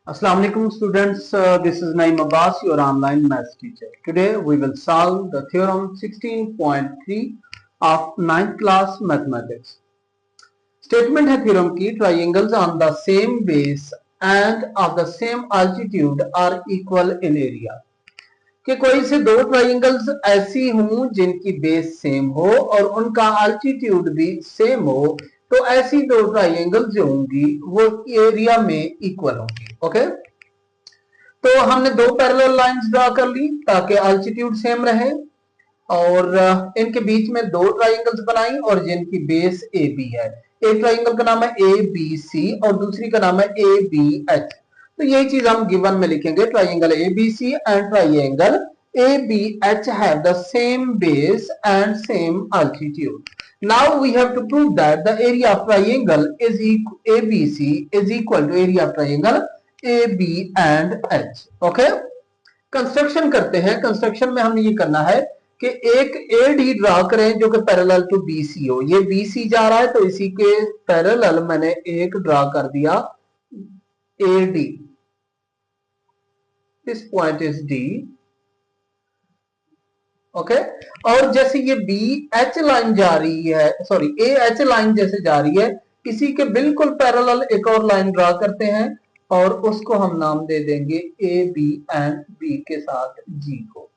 Assalamu alaikum students, this is Naeem Abbas, your online maths teacher. Today we will solve the theorem 16.3 of 9th class mathematics. Statement है theorem की triangles on the same base and of the same altitude are equal in area. कि कोई से दो triangles ऐसी हों जिनकी base same हो और उनका अल्टीट्यूड भी सेम हो, तो ऐसी दो ट्राइंगल जो होंगी वो एरिया में इक्वल होंगी। ओके, तो हमने दो पैरेलल लाइंस ड्रा कर ली ताकि अल्टीट्यूड सेम रहे और इनके बीच में दो ट्राइंगल्स बनाई और जिनकी बेस ए बी है। एक ट्राइंगल का नाम है ए बी सी और दूसरी का नाम है ए बी एच। तो यही चीज हम गिवन में लिखेंगे, triangle A B C and triangle A B H have the same base and same altitude. Now we have to prove that the area of triangle is ABC is equal to area of triangle AB and H. Okay? Construction करते हैं। Construction में हमने ये करना है कि एक AD draw करें जो कि पैरेलल टू BC हो। ये BC जा रहा है तो इसी के पैरेलल मैंने एक ड्रा कर दिया AD। This point is D। Okay, और जैसे ये बी एच लाइन जा रही है, सॉरी ए एच लाइन जैसे जा रही है, इसी के बिल्कुल पैरेलल एक और लाइन ड्रा करते हैं और उसको हम नाम दे देंगे ए बी एंड बी के साथ जी को।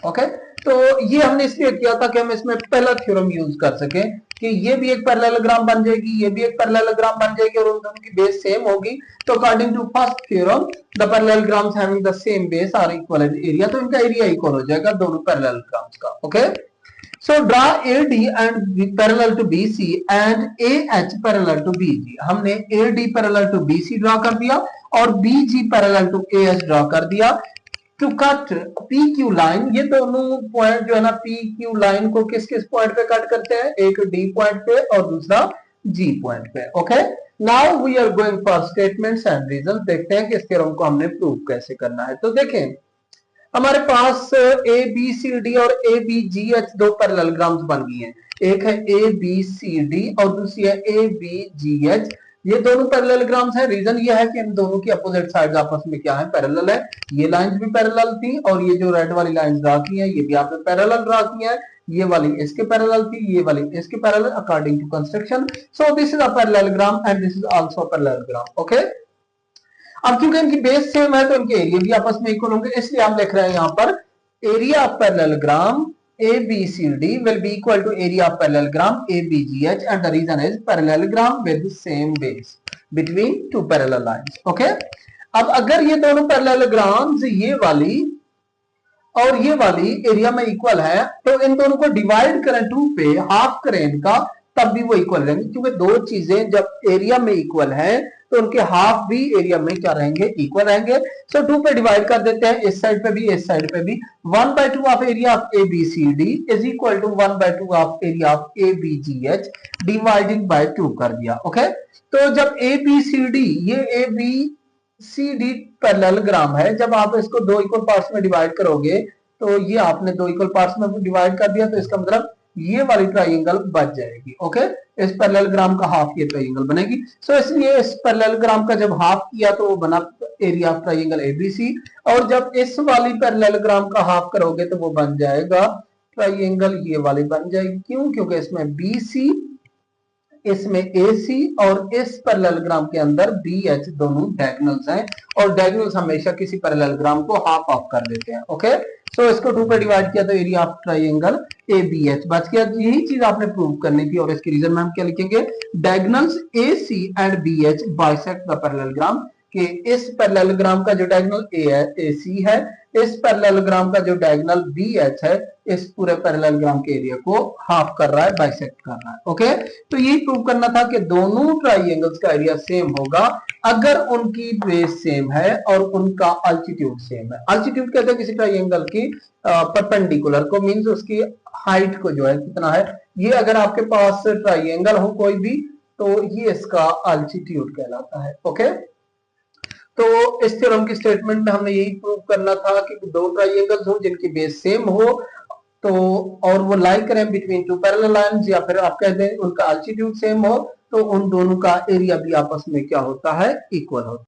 ओके, तो ये हमने इसलिए किया था कि हम इसमें पहला थ्योरम यूज कर सके कि ये भी एक पैरेललोग्राम बन जाएगी, ये भी एक पैरेललोग्राम बन जाएगी और उन दोनों की बेस सेम होगी। तो according to first theorem the parallelograms having the same base are equal in area, तो इनका एरिया इक्वल हो जाएगा दोनों पैरेललोग्राम्स का। Okay, so draw AD and parallel to BC and AH parallel to BG। हमने AD parallel to BC draw कर दिया और BG parallel to AH draw कर दिया। टू कट PQ लाइन, ये दोनों पॉइंट जो है ना PQ लाइन को किस किस पॉइंट पे कट करते हैं, एक D पॉइंट पे और दूसरा G पॉइंट पे। Okay, now we are going for statements and result. देखते हैं कि इस थ्योरम को हमने प्रूव कैसे करना है। तो देखें, हमारे पास ABCD और ABGH दो पैरेललोग्राम्स बन गई हैं। एक है ABCD और दूसरी है ABGH। ये दोनों पैरेललोग्राम्स हैं। रीजन ये है कि इन दोनों की अपोजिट साइड्स आपस में क्या है, पैरेलल है। ये लाइंस भी पैरेलल थी और ये जो रेड वाली लाइंस ड्रा की है ये भी आपने पैरेलल ड्रा की है। ये वाली इसके पैरेलल थी, ये वाली इसके parallel according to construction. So this is a parallelogram and this is also a parallelogram. Okay, अब क्योंकि इनकी बेस सेम है तो इनके एरिया भी आपस में इक्वल होंगे, इसलिए हम लिख रहे हैं यहाँ पर area of parallelogram ABCD will be equal to area of parallelogram ABGH and the reason is parallelogram with the same base between two parallel lines. Okay? अब अगर ये दोनों पैरेललोग्राम्स ये वाली और ये वाली एरिया में इक्वल है तो इन दोनों को डिवाइड करें 2 पे, हाफ करें इनका, तब भी वो इक्वल रहेंगे। क्योंकि दो चीजें जब एरिया में इक्वल है तो उनके हाफ भी एरिया में क्या रहेंगे, इक्वल रहेंगे। सो 2 पे डिवाइड कर देते हैं, इस साइड पे भी इस साइड पे भी। 1/2 of area of ABCD is equal to 1/2 of area of ABGH dividing by 2 कर दिया। ओके, तो जब ABCD ये ABCD पैरेललोग्राम है, जब आप इसको दो इक्वल पार्ट्स में डिवाइड करोगे तो ये आपने दो इक्वल पार्ट्स में डिवाइड कर दिया तो इसका मतलब ये वाली ट्राइंगल बच जाएगी। ओके, इस पैरेललोग्राम का हाफ ये ट्राइंगल बनेगी। सो इसलिए इस पैरेललोग्राम का जब हाफ किया तो वो बना एरिया ऑफ ट्राइंगल ABC, और जब इस वाली पैरेललोग्राम का हाफ करोगे तो वो बन जाएगा ट्राइंगल ये वाली बन जाएगी। क्यों? क्योंकि इसमें BC, इसमें AC और इस पैरेललोग्राम के अंदर BH दोनों डायगोनल्स हैं और डायगोनल्स हमेशा किसी पैरेललोग्राम को हाफ ऑफ कर देते हैं। ओके, सो इसको 2 पे डिवाइड किया तो एरिया ऑफ ट्राइंगल ABH बच गया। यही चीज आपने प्रूव करनी थी और इसके रीजन में हम क्या लिखेंगे, diagonals AC and BH bisect the parallelogram, कि इस पैरेललोग्राम का जो डायगोनल AC है, इस पैरेललोग्राम का जो डायगोनल BH है, इस पूरे पैरेललोग्राम के एरिया को हाफ कर रहा है, बाइसेक्ट कर रहा है। ओके, तो यही प्रूव करना था कि दोनों ट्राइंगल्स का एरिया सेम होगा अगर उनकी बेस सेम है और उनका अल्टीट्यूड सेम है। अल्टीट्यूड कहते हैं किसी ट्राइंगल की परपेंडिकुलर को, मींस उसकी हाइट को जो है कितना है। ये अगर आपके पास ट्राइंगल हो कोई भी तो ये इसका अल्टीट्यूड कहलाता है। ओके, तो इस थ्योरम की स्टेटमेंट में हमने यही प्रूव करना था कि दो ट्राइंगल्स हो जिनकी बेस सेम हो तो और वो लाई करें बिटवीन 2 पैरेलल लाइंस, या फिर आप कह दें उनका अल्टीट्यूड सेम हो तो उन दोनों का एरिया भी आपस में क्या होता है, इक्वल होता है।